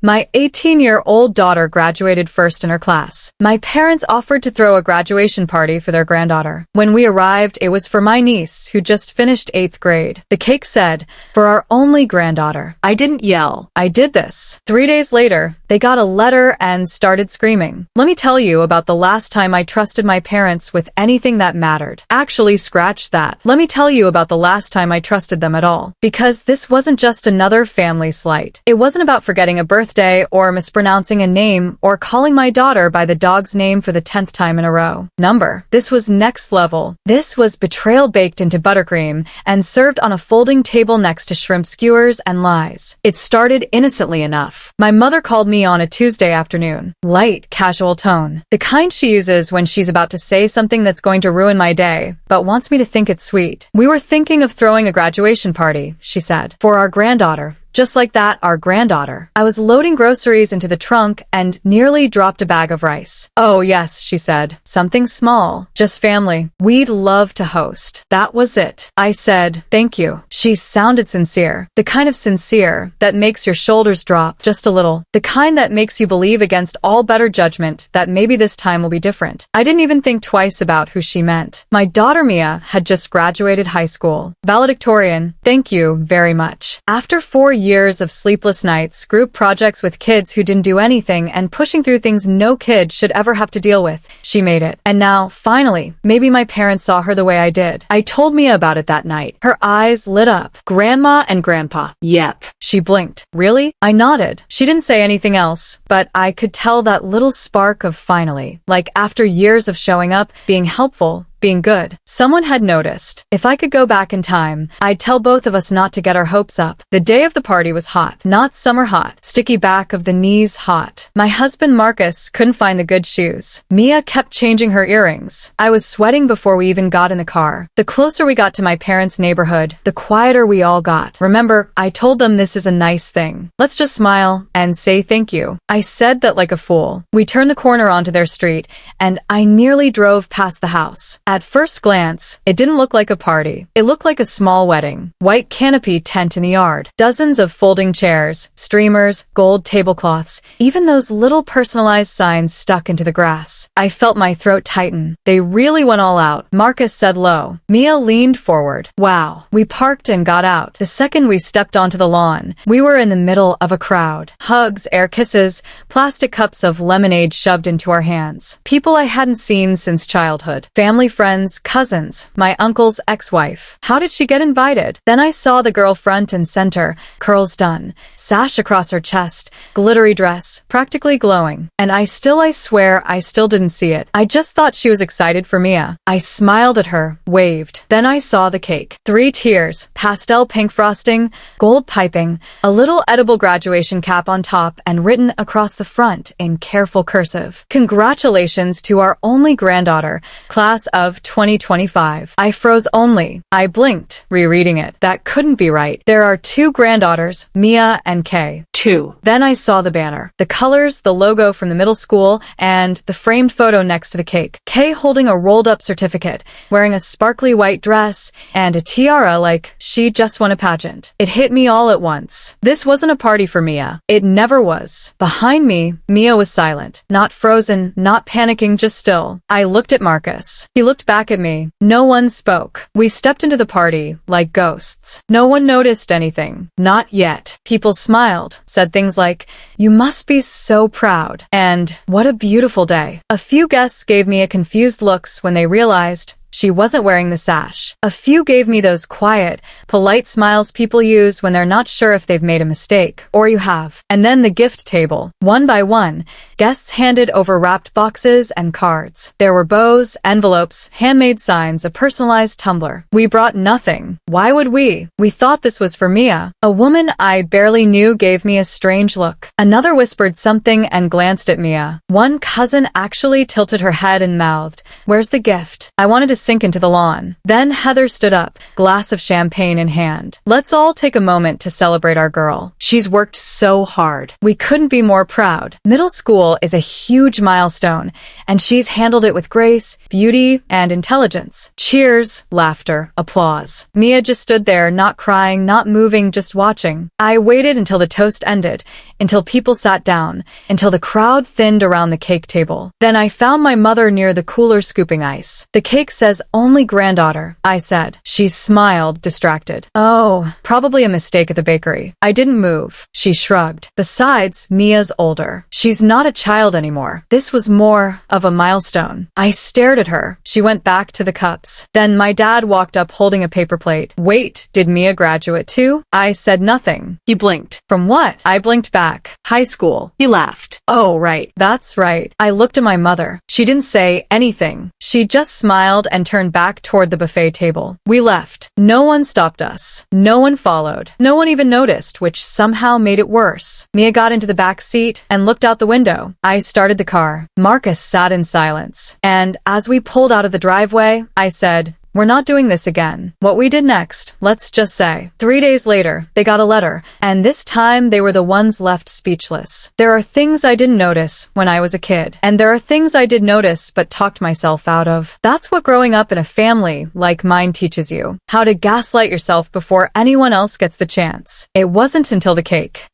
My 18-year-old daughter graduated first in her class. My parents offered to throw a graduation party for their granddaughter. When we arrived, it was for my niece, who just finished 8th grade. The cake said, "For our only granddaughter." I didn't yell. I did this. 3 days later, they got a letter and started screaming. Let me tell you about the last time I trusted my parents with anything that mattered. Actually, scratch that. Let me tell you about the last time I trusted them at all. Because this wasn't just another family slight. It wasn't about forgetting a birthday or mispronouncing a name or calling my daughter by the dog's name for the 10th time in a row. This was next level. This was betrayal baked into buttercream and served on a folding table next to shrimp skewers and lies. It started innocently enough. My mother called me on a Tuesday afternoon. Light, casual tone. The kind she uses when she's about to say something that's going to ruin my day, but wants me to think it's sweet. "We were thinking of throwing a graduation party," she said, "for our granddaughter." Just like that, our granddaughter. I was loading groceries into the trunk and nearly dropped a bag of rice. "Oh yes," she said. "Something small. Just family. We'd love to host." That was it. I said, "Thank you." She sounded sincere. The kind of sincere that makes your shoulders drop just a little. The kind that makes you believe against all better judgment that maybe this time will be different. I didn't even think twice about who she meant. My daughter Mia had just graduated high school. Valedictorian. Thank you very much. After 4 years of sleepless nights, group projects with kids who didn't do anything, and pushing through things no kid should ever have to deal with, she made it. And now, finally, maybe my parents saw her the way I did. I told Mia about it that night. Her eyes lit up. "Grandma and Grandpa." "Yep." She blinked. "Really?" I nodded. She didn't say anything else, but I could tell that little spark of finally. Like after years of showing up, being helpful, being good. Someone had noticed. If I could go back in time, I'd tell both of us not to get our hopes up. The day of the party was hot. Not summer hot. Sticky back of the knees hot. My husband Marcus couldn't find the good shoes. Mia kept changing her earrings. I was sweating before we even got in the car. The closer we got to my parents' neighborhood, the quieter we all got. Remember, I told them this is a nice thing. Let's just smile and say thank you. I said that like a fool. We turned the corner onto their street, and I nearly drove past the house. At first glance, it didn't look like a party. It looked like a small wedding. White canopy tent in the yard. Dozens of folding chairs, streamers, gold tablecloths, even those little personalized signs stuck into the grass. I felt my throat tighten. They really went all out. Marcus said low. Mia leaned forward. Wow. We parked and got out. The second we stepped onto the lawn, we were in the middle of a crowd. Hugs, air kisses, plastic cups of lemonade shoved into our hands. People I hadn't seen since childhood. Family, friends, cousins, my uncle's ex-wife. How did she get invited? Then I saw the girl front and center, curls done, sash across her chest, glittery dress, practically glowing. And I swear I still didn't see it. I just thought she was excited for Mia. I smiled at her, waved. Then I saw the cake. 3 tiers, pastel pink frosting, gold piping, a little edible graduation cap on top, and written across the front in careful cursive. "Congratulations to our only granddaughter, class of 2025. I froze only. I blinked, rereading it. That couldn't be right. There are 2 granddaughters, Mia and Kay. 2. Then I saw the banner. The colors, the logo from the middle school, and the framed photo next to the cake. Kay holding a rolled-up certificate, wearing a sparkly white dress, and a tiara like she just won a pageant. It hit me all at once. This wasn't a party for Mia. It never was. Behind me, Mia was silent. Not frozen, not panicking, just still. I looked at Marcus. He looked back at me. No one spoke. We stepped into the party like ghosts. No one noticed anything. Not yet. People smiled, said things like, "You must be so proud," and "What a beautiful day." A few guests gave me a confused looks when they realized she wasn't wearing the sash. A few gave me those quiet, polite smiles people use when they're not sure if they've made a mistake, or you have. And then the gift table. One by one, guests handed over wrapped boxes and cards. There were bows, envelopes, handmade signs, a personalized tumbler. We brought nothing. Why would we? We thought this was for Mia. A woman I barely knew gave me a strange look. Another whispered something and glanced at Mia. One cousin actually tilted her head and mouthed, "Where's the gift?" I wanted to sink into the lawn. Then Heather stood up, glass of champagne in hand. Let's all take a moment to celebrate our girl. She's worked so hard. We couldn't be more proud. Middle school is a huge milestone, and she's handled it with grace, beauty, and intelligence. Cheers, laughter, applause. Mia just stood there, not crying, not moving, just watching. I waited until the toast ended, until people sat down, until the crowd thinned around the cake table. Then I found my mother near the cooler scooping ice. The cake says only granddaughter, I said. She smiled, distracted. Oh, probably a mistake at the bakery. I didn't move. She shrugged. Besides, Mia's older. She's not a child anymore. This was more of a milestone. I stared at her. She went back to the cups. Then my dad walked up holding a paper plate. Wait, did Mia graduate too? I said nothing. He blinked. From what? I blinked back. High school. He laughed. Oh, right. That's right. I looked at my mother. She didn't say anything. She just smiled and turned back toward the buffet table. We left. No one stopped us. No one followed. No one even noticed, which somehow made it worse. Mia got into the back seat and looked out the window. I started the car. Marcus sat in silence. And as we pulled out of the driveway, I said, "We're not doing this again." What we did next, let's just say. 3 days later, they got a letter, and this time they were the ones left speechless. There are things I didn't notice when I was a kid, and there are things I did notice but talked myself out of. That's what growing up in a family like mine teaches you. How to gaslight yourself before anyone else gets the chance. It wasn't until the cake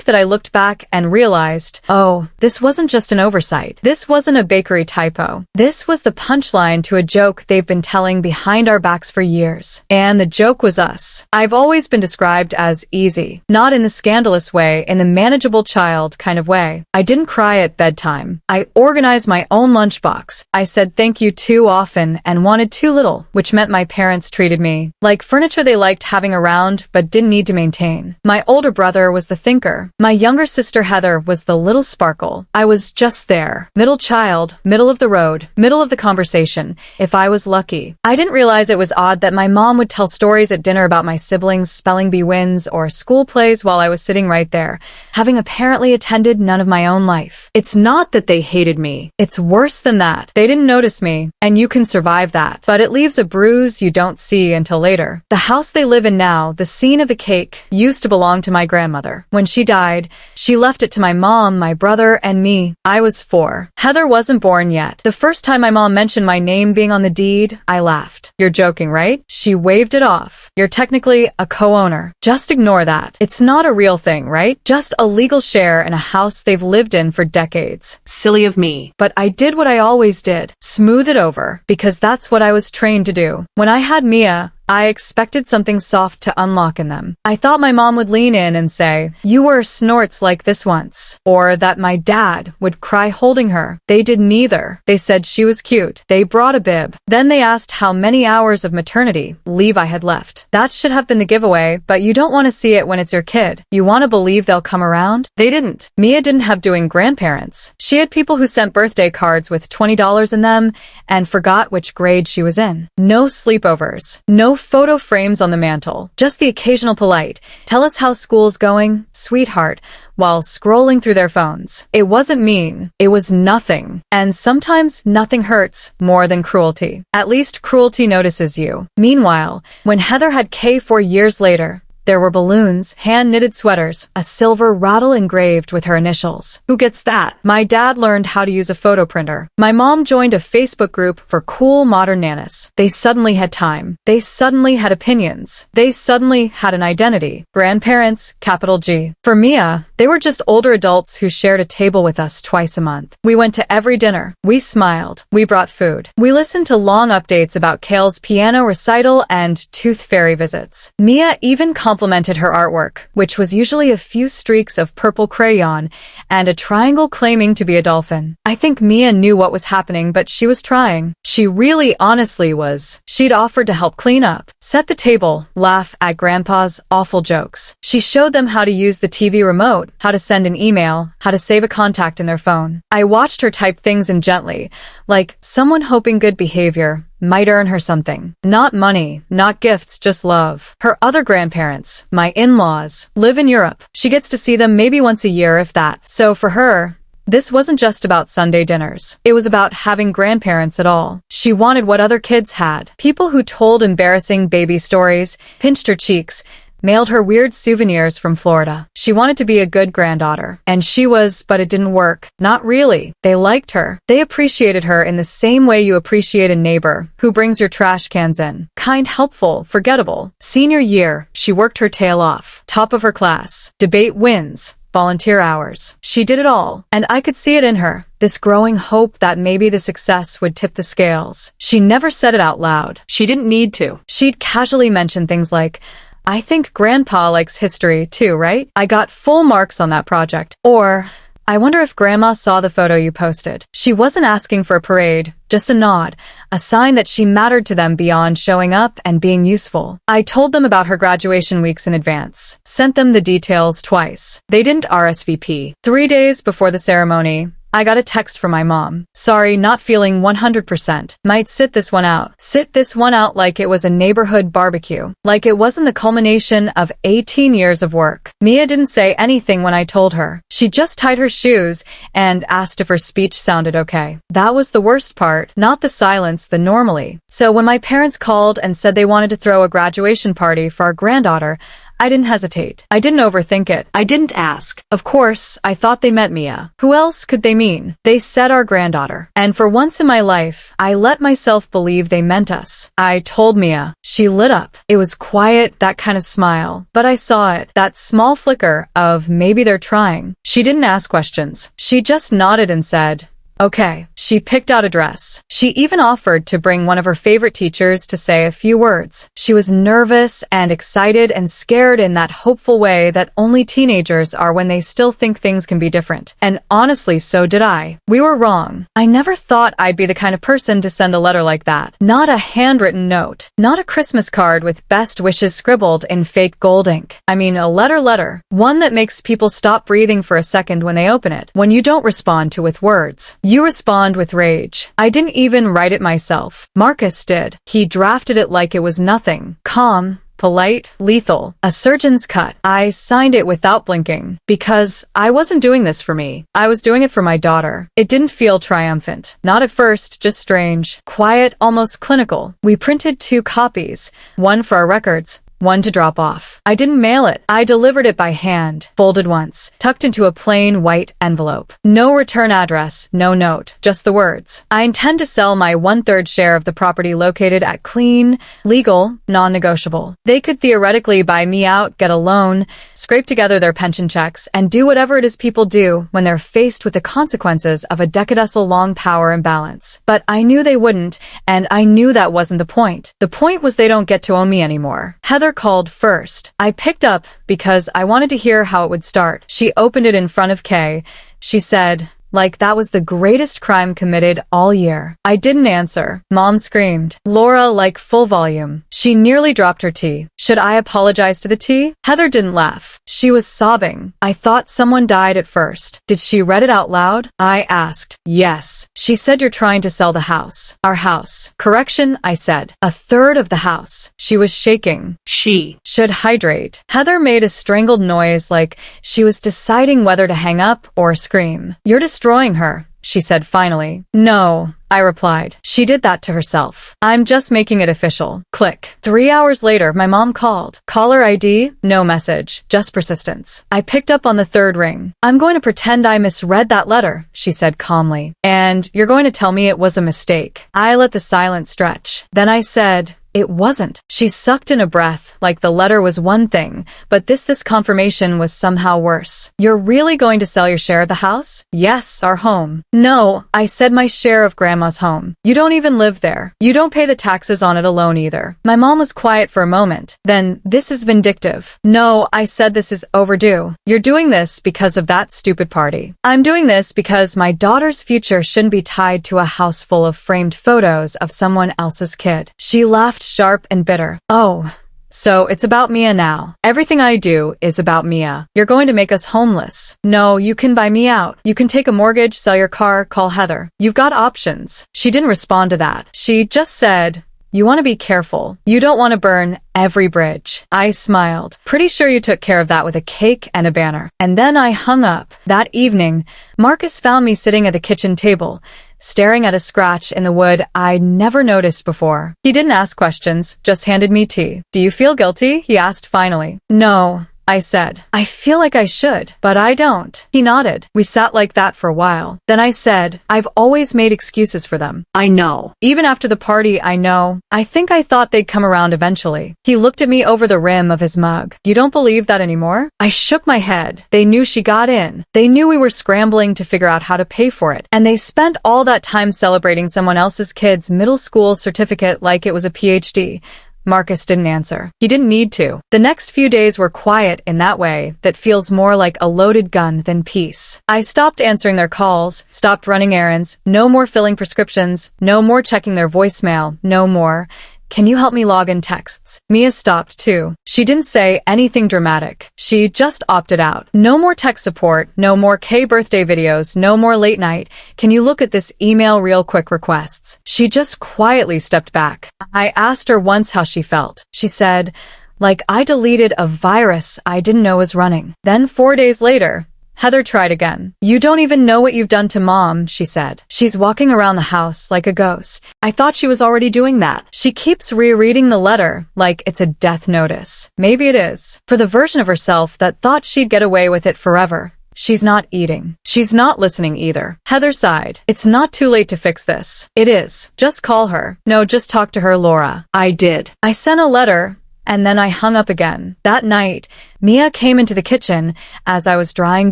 that I looked back and realized, oh, this wasn't just an oversight. This wasn't a bakery typo. This was the punchline to a joke they've been telling behind our backs for years. And the joke was us. I've always been described as easy, not in the scandalous way, in the manageable child kind of way. I didn't cry at bedtime. I organized my own lunchbox. I said thank you too often and wanted too little, which meant my parents treated me like furniture they liked having around but didn't need to maintain. My older brother was the thinker. My younger sister Heather was the little sparkle. I was just there. Middle child, middle of the road, middle of the conversation, if I was lucky. I didn't realize it was odd that my mom would tell stories at dinner about my siblings' spelling bee wins or school plays while I was sitting right there, having apparently attended none of my own life. It's not that they hated me. It's worse than that. They didn't notice me, and you can survive that. But it leaves a bruise you don't see until later. The house they live in now, the scene of the cake, used to belong to my grandmother. When she died, she left it to my mom, my brother, and me. I was 4. Heather wasn't born yet. The first time my mom mentioned my name being on the deed, I laughed. You're joking, right? She waved it off. You're technically a co-owner. Just ignore that. It's not a real thing, right? Just a legal share in a house they've lived in for decades. Silly of me. But I did what I always did. Smooth it over. Because that's what I was trained to do. When I had Mia, I expected something soft to unlock in them. I thought my mom would lean in and say, "You were snorts like this once." Or that my dad would cry holding her. They did neither. They said she was cute. They brought a bib. Then they asked how many hours of maternity leave I had left. That should have been the giveaway, but you don't want to see it when it's your kid. You want to believe they'll come around? They didn't. Mia didn't have doing grandparents. She had people who sent birthday cards with $20 in them and forgot which grade she was in. No sleepovers. No photo frames on the mantle. Just the occasional polite, "Tell us how school's going, sweetheart," while scrolling through their phones. It wasn't mean. It was nothing. And sometimes nothing hurts more than cruelty. At least cruelty notices you. Meanwhile, when Heather had Kay 4 years later, there were balloons, hand-knitted sweaters, a silver rattle engraved with her initials. Who gets that? My dad learned how to use a photo printer. My mom joined a Facebook group for cool modern nanas. They suddenly had time. They suddenly had opinions. They suddenly had an identity. Grandparents, capital G. For Mia, they were just older adults who shared a table with us twice a month. We went to every dinner. We smiled. We brought food. We listened to long updates about Kale's piano recital and tooth fairy visits. Mia even complimented her artwork, which was usually a few streaks of purple crayon and a triangle claiming to be a dolphin. I think Mia knew what was happening, but she was trying. She really honestly was. She'd offered to help clean up, set the table, laugh at Grandpa's awful jokes. She showed them how to use the TV remote, how to send an email, how to save a contact in their phone. I watched her type things in gently, like someone hoping good behavior might earn her something. Not money, not gifts, just love. Her other grandparents, my in-laws, live in Europe. She gets to see them maybe once a year, if that. So for her, This wasn't just about Sunday dinners. It was about having grandparents at all. She wanted what other kids had. People who told embarrassing baby stories, pinched her cheeks, mailed her weird souvenirs from Florida. She wanted to be a good granddaughter. And she was, but it didn't work. Not really. They liked her. They appreciated her in the same way you appreciate a neighbor who brings your trash cans in. Kind, helpful, forgettable. Senior year, she worked her tail off. Top of her class. Debate wins. Volunteer hours. She did it all, and I could see it in her. This growing hope that maybe the success would tip the scales. She never said it out loud. She didn't need to. She'd casually mention things like, I think Grandpa likes history too, right? I got full marks on that project. Or, I wonder if Grandma saw the photo you posted. She wasn't asking for a parade, just a nod, a sign that she mattered to them beyond showing up and being useful. I told them about her graduation weeks in advance, sent them the details twice. They didn't RSVP. 3 days before the ceremony, I got a text from my mom. Sorry, not feeling 100%. Might sit this one out. Sit this one out like it was a neighborhood barbecue. Like it wasn't the culmination of 18 years of work. Mia didn't say anything when I told her. She just tied her shoes and asked if her speech sounded okay. That was the worst part, not the silence, the normally. So when my parents called and said they wanted to throw a graduation party for our granddaughter, I didn't hesitate. I didn't overthink it. I didn't ask. Of course, I thought they meant Mia. Who else could they mean? They said our granddaughter. And for once in my life, I let myself believe they meant us. I told Mia. She lit up. It was quiet, that kind of smile. But I saw it. That small flicker of maybe they're trying. She didn't ask questions. She just nodded and said, okay. She picked out a dress. She even offered to bring one of her favorite teachers to say a few words. She was nervous and excited and scared in that hopeful way that only teenagers are when they still think things can be different. And honestly, so did I. We were wrong. I never thought I'd be the kind of person to send a letter like that. Not a handwritten note. Not a Christmas card with best wishes scribbled in fake gold ink. I mean, a letter. One that makes people stop breathing for a second when they open it. When you don't respond to with words. You respond with rage. I didn't even write it myself. Marcus did. He drafted it like it was nothing. Calm, polite, lethal. A surgeon's cut. I signed it without blinking. Because I wasn't doing this for me. I was doing it for my daughter. It didn't feel triumphant. Not at first, just strange. Quiet, almost clinical. We printed 2 copies. One for our records. One to drop off. I didn't mail it. I delivered it by hand, folded once, tucked into a plain white envelope. No return address, no note, just the words. I intend to sell my 1/3 share of the property located at clean, legal, non-negotiable. They could theoretically buy me out, get a loan, scrape together their pension checks, and do whatever it is people do when they're faced with the consequences of a decadal-long power imbalance. But I knew they wouldn't, and I knew that wasn't the point. The point was they don't get to own me anymore. Heather called first. I picked up because I wanted to hear how it would start. She opened it in front of Kay. She said, like that was the greatest crime committed all year. I didn't answer. Mom screamed. Laura, like full volume. She nearly dropped her tea. Should I apologize to the tea? Heather didn't laugh. She was sobbing. I thought someone died at first. Did she read it out loud? I asked. Yes. She said you're trying to sell the house. Our house. Correction, I said. 1/3 of the house. She was shaking. She should hydrate. Heather made a strangled noise like she was deciding whether to hang up or scream. You're destroying her, she said finally. No, I replied. She did that to herself. I'm just making it official. Click. 3 hours later, my mom called. Caller ID? No message. Just persistence. I picked up on the 3rd ring. I'm going to pretend I misread that letter, she said calmly. And you're going to tell me it was a mistake. I let the silence stretch. Then I said, it wasn't. She sucked in a breath, like the letter was one thing, but this confirmation was somehow worse. You're really going to sell your share of the house? Yes, our home. No, I said my share of Grandma's home. You don't even live there. You don't pay the taxes on it alone either. My mom was quiet for a moment. Then, this is vindictive. No, I said this is overdue. You're doing this because of that stupid party. I'm doing this because my daughter's future shouldn't be tied to a house full of framed photos of someone else's kid. She laughed sharp and bitter. Oh, so it's about Mia now. Everything I do is about Mia. You're going to make us homeless. No, you can buy me out. You can take a mortgage, sell your car, call Heather. You've got options. She didn't respond to that. She just said, You want to be careful. You don't want to burn every bridge. I smiled. Pretty sure you took care of that with a cake and a banner. And then I hung up. That evening, Marcus found me sitting at the kitchen table, staring at a scratch in the wood I'd never noticed before. He didn't ask questions, just handed me tea. Do you feel guilty? He asked finally. No, I said. I feel like I should, but I don't. He nodded. We sat like that for a while. Then I said, I've always made excuses for them. I know. Even after the party, I know. I think I thought they'd come around eventually. He looked at me over the rim of his mug. You don't believe that anymore? I shook my head. They knew she got in. They knew we were scrambling to figure out how to pay for it. And they spent all that time celebrating someone else's kid's middle school certificate like it was a PhD. Marcus didn't answer. He didn't need to. The next few days were quiet in that way that feels more like a loaded gun than peace. I stopped answering their calls, stopped running errands, no more filling prescriptions, no more checking their voicemail, no more. Can you help me log in texts? Mia stopped too. She didn't say anything dramatic. She just opted out. No more tech support, no more K birthday videos, no more late night. Can you look at this email real quick requests? She just quietly stepped back. I asked her once how she felt. She said, like I deleted a virus I didn't know was running. Then 4 days later, Heather tried again. You don't even know what you've done to Mom, she said. She's walking around the house like a ghost. I thought she was already doing that. She keeps rereading the letter like it's a death notice. Maybe it is. For the version of herself that thought she'd get away with it forever. She's not eating. She's not listening either. Heather sighed. It's not too late to fix this. It is. Just call her. No, just talk to her, Laura. I did. I sent a letter. And then I hung up again. That night, Mia came into the kitchen as I was drying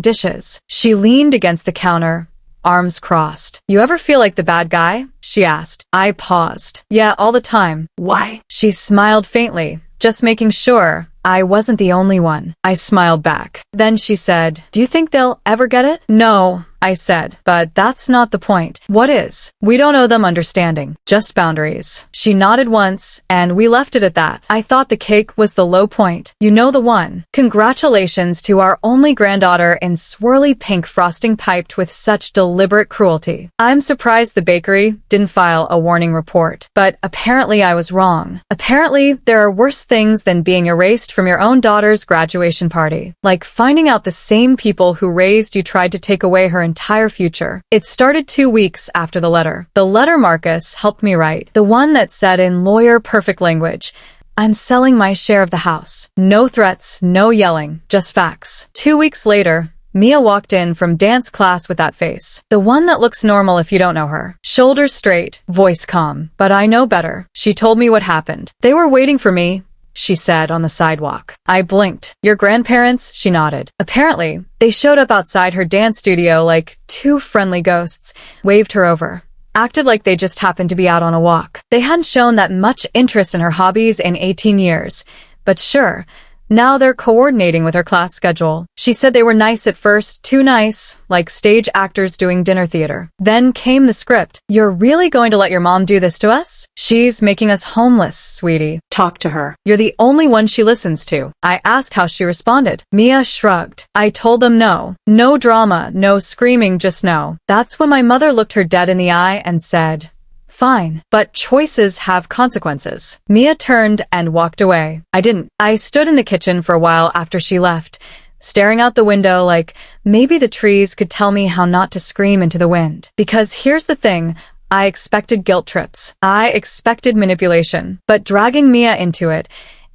dishes. She leaned against the counter, arms crossed. You ever feel like the bad guy? She asked. I paused. Yeah, all the time. Why? She smiled faintly, just making sure I wasn't the only one. I smiled back. Then she said, do you think they'll ever get it? No, I said, but that's not the point. What is? We don't owe them understanding, just boundaries. She nodded once, and we left it at that. I thought the cake was the low point. You know the one. Congratulations to our only granddaughter in swirly pink frosting piped with such deliberate cruelty. I'm surprised the bakery didn't file a warning report, but apparently I was wrong. Apparently, there are worse things than being erased from your own daughter's graduation party. Like finding out the same people who raised you tried to take away her entire future. It started 2 weeks after the letter. The letter Marcus helped me write. The one that said in lawyer-perfect language, I'm selling my share of the house. No threats, no yelling, just facts. 2 weeks later, Mia walked in from dance class with that face. The one that looks normal if you don't know her. Shoulders straight, voice calm. But I know better. She told me what happened. They were waiting for me, she said on the sidewalk. I blinked. Your grandparents? She nodded. Apparently, they showed up outside her dance studio like two friendly ghosts, waved her over. Acted like they just happened to be out on a walk. They hadn't shown that much interest in her hobbies in 18 years. But sure, now they're coordinating with her class schedule. She said they were nice at first, too nice, like stage actors doing dinner theater. Then came the script. You're really going to let your mom do this to us? She's making us homeless, sweetie. Talk to her. You're the only one she listens to. I asked how she responded. Mia shrugged. I told them no. No drama, no screaming, just no. That's when my mother looked her dead in the eye and said, fine, but choices have consequences. Mia turned and walked away. I didn't. I stood in the kitchen for a while after she left, staring out the window like maybe the trees could tell me how not to scream into the wind. Because here's the thing, I expected guilt trips. I expected manipulation. But dragging Mia into it,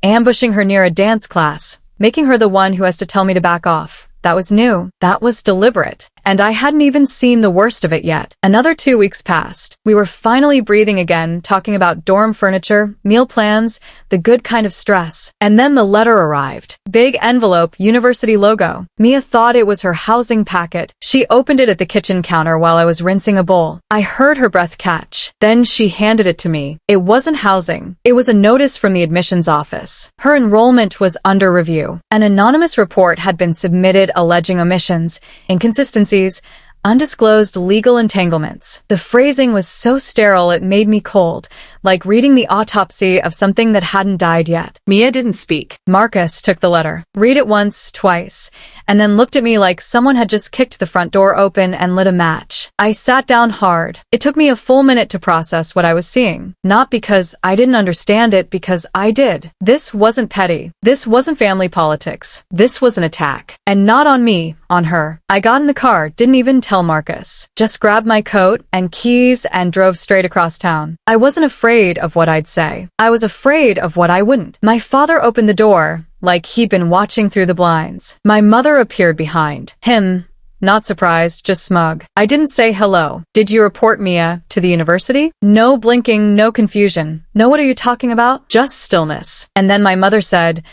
ambushing her near a dance class, making her the one who has to tell me to back off, that was new. That was deliberate. And I hadn't even seen the worst of it yet. Another 2 weeks passed. We were finally breathing again, talking about dorm furniture, meal plans, the good kind of stress. And then the letter arrived. Big envelope, university logo. Mia thought it was her housing packet. She opened it at the kitchen counter while I was rinsing a bowl. I heard her breath catch. Then she handed it to me. It wasn't housing. It was a notice from the admissions office. Her enrollment was under review. An anonymous report had been submitted alleging omissions, inconsistencies, undisclosed legal entanglements. The phrasing was so sterile it made me cold, like reading the autopsy of something that hadn't died yet. Mia didn't speak. Marcus took the letter, read it once, twice, and then looked at me like someone had just kicked the front door open and lit a match. I sat down hard. It took me a full minute to process what I was seeing. Not because I didn't understand it, because I did. This wasn't petty. This wasn't family politics. This was an attack. And not on me, on her. I got in the car, didn't even tell Marcus. Just grabbed my coat and keys and drove straight across town. I wasn't afraid of what I'd say. I was afraid of what I wouldn't. My father opened the door, like he'd been watching through the blinds. My mother appeared behind him. Not surprised, just smug. I didn't say hello. Did you report Mia to the university? No blinking, no confusion. No, what are you talking about? Just stillness. And then my mother said,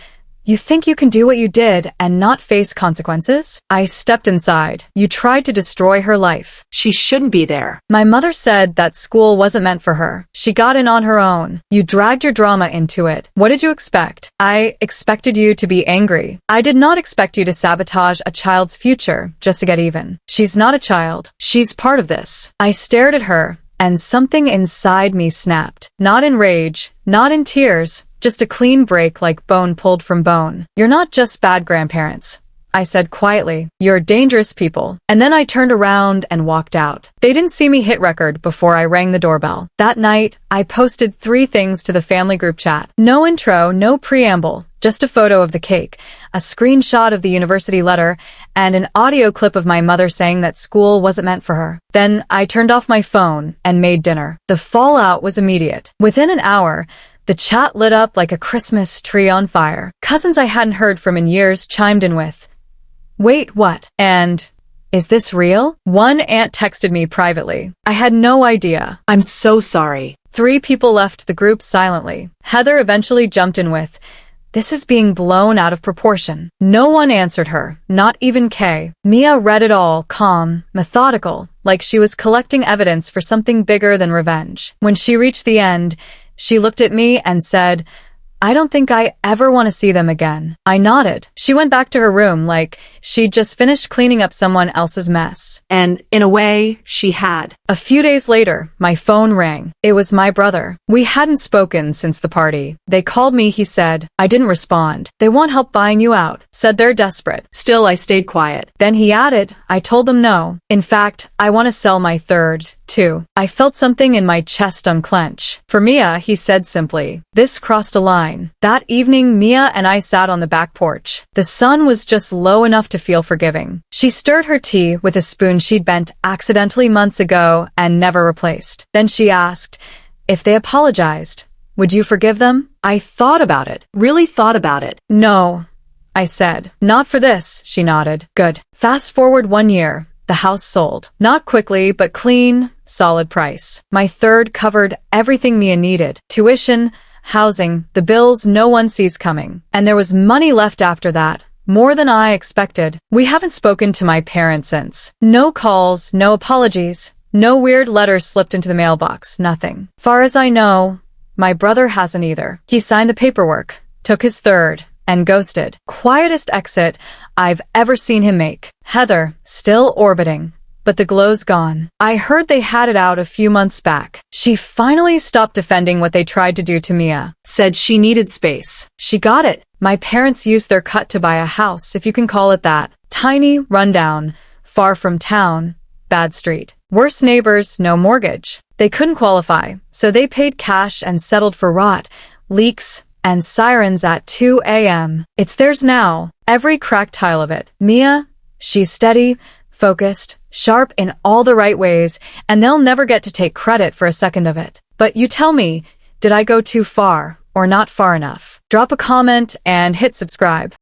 "You think you can do what you did and not face consequences?" I stepped inside. "You tried to destroy her life." She shouldn't be there. My mother said that school wasn't meant for her. She got in on her own. You dragged your drama into it. What did you expect? I expected you to be angry. I did not expect you to sabotage a child's future just to get even. She's not a child. She's part of this. I stared at her, and something inside me snapped. Not in rage, not in tears, just a clean break like bone pulled from bone. "You're not just bad grandparents," I said quietly. "You're dangerous people." And then I turned around and walked out. They didn't see me hit record before I rang the doorbell. That night, I posted 3 things to the family group chat. No intro, no preamble, just a photo of the cake, a screenshot of the university letter, and an audio clip of my mother saying that school wasn't meant for her. Then I turned off my phone and made dinner. The fallout was immediate. Within an hour, the chat lit up like a Christmas tree on fire. Cousins I hadn't heard from in years chimed in with, "Wait, what?" And, "Is this real?" One aunt texted me privately. I had no idea. I'm so sorry. 3 people left the group silently. Heather eventually jumped in with, "This is being blown out of proportion." No one answered her, not even Kay. Mia read it all, calm, methodical, like she was collecting evidence for something bigger than revenge. When she reached the end, she looked at me and said, "I don't think I ever want to see them again." I nodded. She went back to her room like she'd just finished cleaning up someone else's mess. And in a way, she had. A few days later, my phone rang. It was my brother. We hadn't spoken since the party. They called me, he said. I didn't respond. "They want help buying you out," said they're desperate. Still, I stayed quiet. Then he added, "I told them no. In fact, I want to sell my third, too." I felt something in my chest unclench. For Mia, he said simply. This crossed a line. That evening, Mia and I sat on the back porch. The sun was just low enough to feel forgiving. She stirred her tea with a spoon she'd bent accidentally months ago and never replaced. Then she asked, "If they apologized, would you forgive them?" I thought about it. Really thought about it. "No," I said. "Not for this," she nodded. Good. Fast forward 1 year. The house sold. Not quickly, but clean, solid price. My third covered everything Mia needed. Tuition, housing, the bills no one sees coming. And there was money left after that. More than I expected. We haven't spoken to my parents since. No calls, no apologies, no weird letters slipped into the mailbox, nothing. Far as I know, my brother hasn't either. He signed the paperwork, took his third, and ghosted. Quietest exit I've ever seen him make. Heather, still orbiting, but the glow's gone. I heard they had it out a few months back. She finally stopped defending what they tried to do to Mia. Said she needed space. She got it. My parents used their cut to buy a house, if you can call it that. Tiny, rundown, far from town, bad street. Worse neighbors, no mortgage. They couldn't qualify, so they paid cash and settled for rot, leaks, and sirens at 2 a.m. It's theirs now, every cracked tile of it. Mia, she's steady, focused, sharp in all the right ways, and they'll never get to take credit for a second of it. But you tell me, did I go too far or not far enough? Drop a comment and hit subscribe.